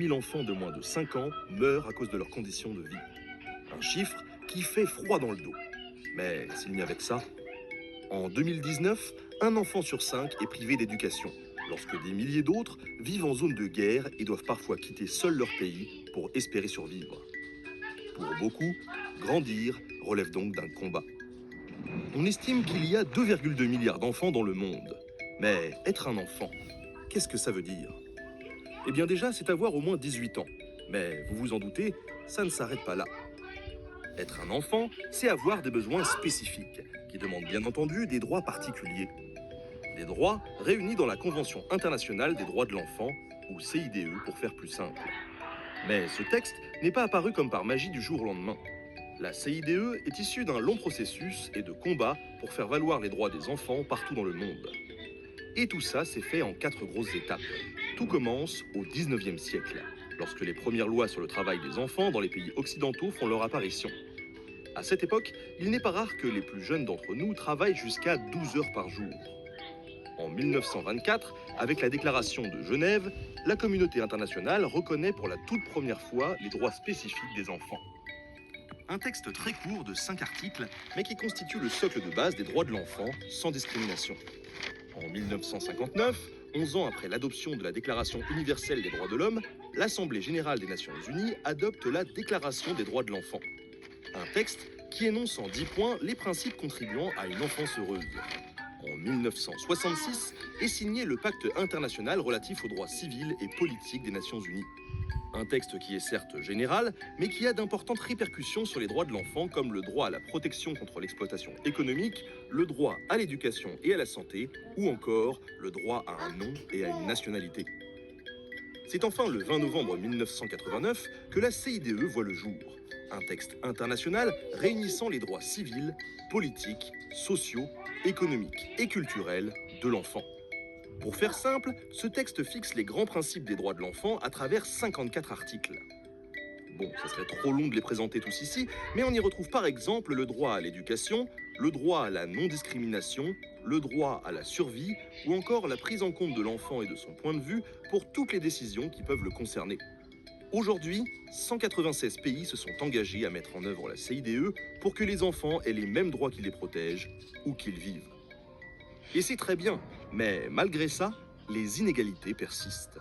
000 enfants de moins de 5 ans meurent à cause de leurs conditions de vie. Un chiffre qui fait froid dans le dos. Mais s'il n'y avait que ça, en 2019, un enfant sur 5 est privé d'éducation, lorsque des milliers d'autres vivent en zone de guerre et doivent parfois quitter seuls leur pays pour espérer survivre. Pour beaucoup, grandir relève donc d'un combat. On estime qu'il y a 2,2 milliards d'enfants dans le monde. Mais être un enfant, qu'est-ce que ça veut dire? Eh bien déjà, c'est avoir au moins 18 ans. Mais vous vous en doutez, ça ne s'arrête pas là. Être un enfant, c'est avoir des besoins spécifiques, qui demandent bien entendu des droits particuliers. Des droits réunis dans la Convention internationale des droits de l'enfant, ou CIDE pour faire plus simple. Mais ce texte n'est pas apparu comme par magie du jour au lendemain. La CIDE est issue d'un long processus et de combats pour faire valoir les droits des enfants partout dans le monde. Et tout ça s'est fait en 4 grosses étapes. Tout commence au 19e siècle, lorsque les premières lois sur le travail des enfants dans les pays occidentaux font leur apparition. À cette époque, il n'est pas rare que les plus jeunes d'entre nous travaillent jusqu'à 12 heures par jour. En 1924, avec la déclaration de Genève, la communauté internationale reconnaît pour la toute première fois les droits spécifiques des enfants. Un texte très court de 5 articles, mais qui constitue le socle de base des droits de l'enfant, sans discrimination. En 1959, 11 ans après l'adoption de la Déclaration universelle des droits de l'homme, l'Assemblée générale des Nations unies adopte la Déclaration des droits de l'enfant. Un texte qui énonce en 10 points les principes contribuant à une enfance heureuse. En 1966 est signé le Pacte international relatif aux droits civils et politiques des Nations unies. Un texte qui est certes général, mais qui a d'importantes répercussions sur les droits de l'enfant, comme le droit à la protection contre l'exploitation économique, le droit à l'éducation et à la santé, ou encore le droit à un nom et à une nationalité. C'est enfin le 20 novembre 1989 que la CIDE voit le jour. Un texte international réunissant les droits civils, politiques, sociaux, économiques et culturels de l'enfant. Pour faire simple, ce texte fixe les grands principes des droits de l'enfant à travers 54 articles. Bon, ça serait trop long de les présenter tous ici, mais on y retrouve par exemple le droit à l'éducation, le droit à la non-discrimination, le droit à la survie, ou encore la prise en compte de l'enfant et de son point de vue pour toutes les décisions qui peuvent le concerner. Aujourd'hui, 196 pays se sont engagés à mettre en œuvre la CIDE pour que les enfants aient les mêmes droits qui les protègent, où qu'ils vivent. Et c'est très bien, mais malgré ça, les inégalités persistent.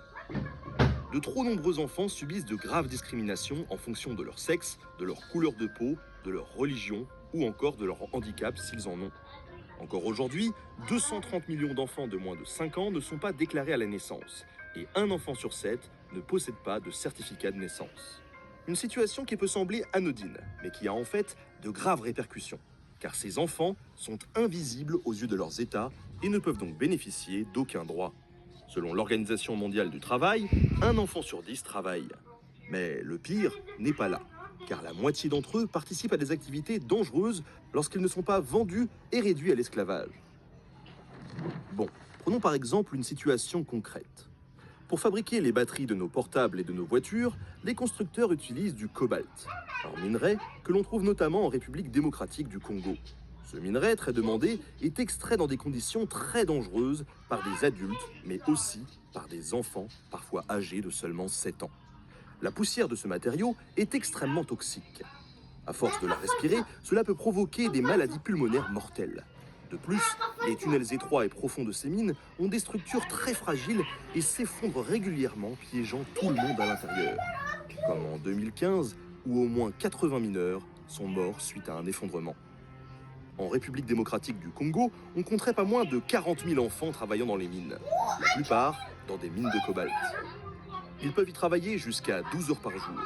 De trop nombreux enfants subissent de graves discriminations en fonction de leur sexe, de leur couleur de peau, de leur religion ou encore de leur handicap s'ils en ont. Encore aujourd'hui, 230 millions d'enfants de moins de 5 ans ne sont pas déclarés à la naissance et un enfant sur 7 ne possède pas de certificat de naissance. Une situation qui peut sembler anodine, mais qui a en fait de graves répercussions. Car ces enfants sont invisibles aux yeux de leurs États et ne peuvent donc bénéficier d'aucun droit. Selon l'Organisation mondiale du travail, un enfant sur 10 travaille. Mais le pire n'est pas là, car la moitié d'entre eux participent à des activités dangereuses lorsqu'ils ne sont pas vendus et réduits à l'esclavage. Bon, prenons par exemple une situation concrète. Pour fabriquer les batteries de nos portables et de nos voitures, les constructeurs utilisent du cobalt, un minerai que l'on trouve notamment en République démocratique du Congo. Ce minerai, très demandé, est extrait dans des conditions très dangereuses par des adultes, mais aussi par des enfants, parfois âgés de seulement 7 ans. La poussière de ce matériau est extrêmement toxique. À force de la respirer, cela peut provoquer des maladies pulmonaires mortelles. De plus, les tunnels étroits et profonds de ces mines ont des structures très fragiles et s'effondrent régulièrement, piégeant tout le monde à l'intérieur. Comme en 2015, où au moins 80 mineurs sont morts suite à un effondrement. En République démocratique du Congo, on compterait pas moins de 40 000 enfants travaillant dans les mines, la plupart dans des mines de cobalt. Ils peuvent y travailler jusqu'à 12 heures par jour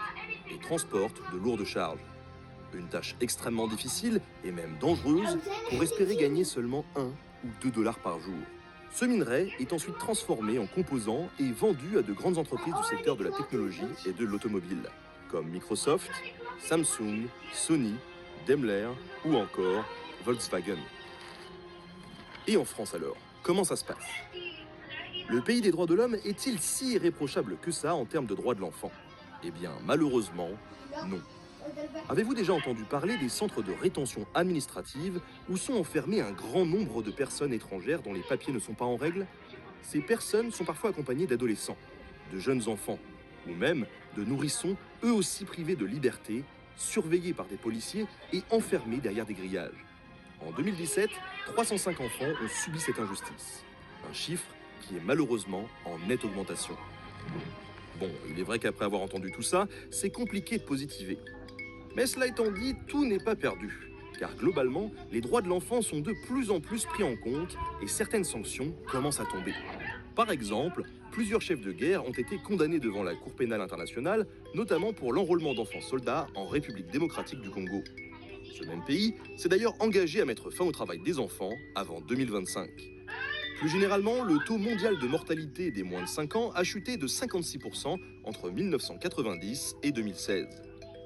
et transportent de lourdes charges. Une tâche extrêmement difficile et même dangereuse pour espérer gagner seulement 1 ou 2 dollars par jour. Ce minerai est ensuite transformé en composants et vendu à de grandes entreprises du secteur de la technologie et de l'automobile, comme Microsoft, Samsung, Sony, Daimler ou encore Volkswagen. Et en France alors, comment ça se passe? Le pays des droits de l'homme est-il si irréprochable que ça en termes de droits de l'enfant? Eh bien, malheureusement, non. Avez-vous déjà entendu parler des centres de rétention administrative où sont enfermés un grand nombre de personnes étrangères dont les papiers ne sont pas en règle? Ces personnes sont parfois accompagnées d'adolescents, de jeunes enfants, ou même de nourrissons eux aussi privés de liberté, surveillés par des policiers et enfermés derrière des grillages. En 2017, 305 enfants ont subi cette injustice. Un chiffre qui est malheureusement en nette augmentation. Bon, il est vrai qu'après avoir entendu tout ça, c'est compliqué de positiver. Mais cela étant dit, tout n'est pas perdu. Car globalement, les droits de l'enfant sont de plus en plus pris en compte et certaines sanctions commencent à tomber. Par exemple, plusieurs chefs de guerre ont été condamnés devant la Cour pénale internationale, notamment pour l'enrôlement d'enfants soldats en République démocratique du Congo. Ce même pays s'est d'ailleurs engagé à mettre fin au travail des enfants avant 2025. Plus généralement, le taux mondial de mortalité des moins de 5 ans a chuté de 56% entre 1990 et 2016.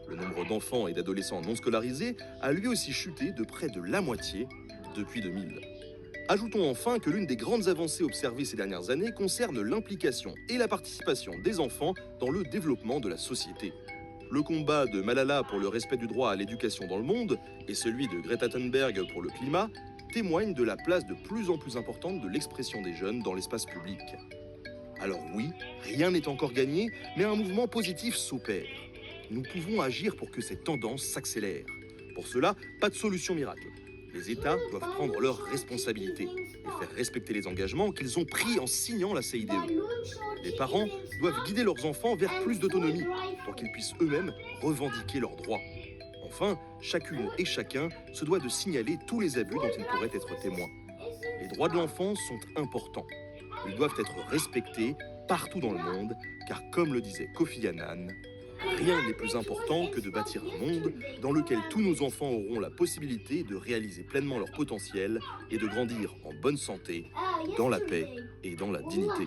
Le nombre d'enfants et d'adolescents non scolarisés a lui aussi chuté de près de la moitié depuis 2000. Ajoutons enfin que l'une des grandes avancées observées ces dernières années concerne l'implication et la participation des enfants dans le développement de la société. Le combat de Malala pour le respect du droit à l'éducation dans le monde et celui de Greta Thunberg pour le climat témoignent de la place de plus en plus importante de l'expression des jeunes dans l'espace public. Alors oui, rien n'est encore gagné, mais un mouvement positif s'opère. Nous pouvons agir pour que cette tendance s'accélère. Pour cela, pas de solution miracle. Les États doivent prendre leurs responsabilités et faire respecter les engagements qu'ils ont pris en signant la CIDE. Les parents doivent guider leurs enfants vers plus d'autonomie pour qu'ils puissent eux-mêmes revendiquer leurs droits. Enfin, chacune et chacun se doit de signaler tous les abus dont ils pourraient être témoins. Les droits de l'enfant sont importants. Ils doivent être respectés partout dans le monde, car comme le disait Kofi Annan, rien n'est plus important que de bâtir un monde dans lequel tous nos enfants auront la possibilité de réaliser pleinement leur potentiel et de grandir en bonne santé, dans la paix et dans la dignité.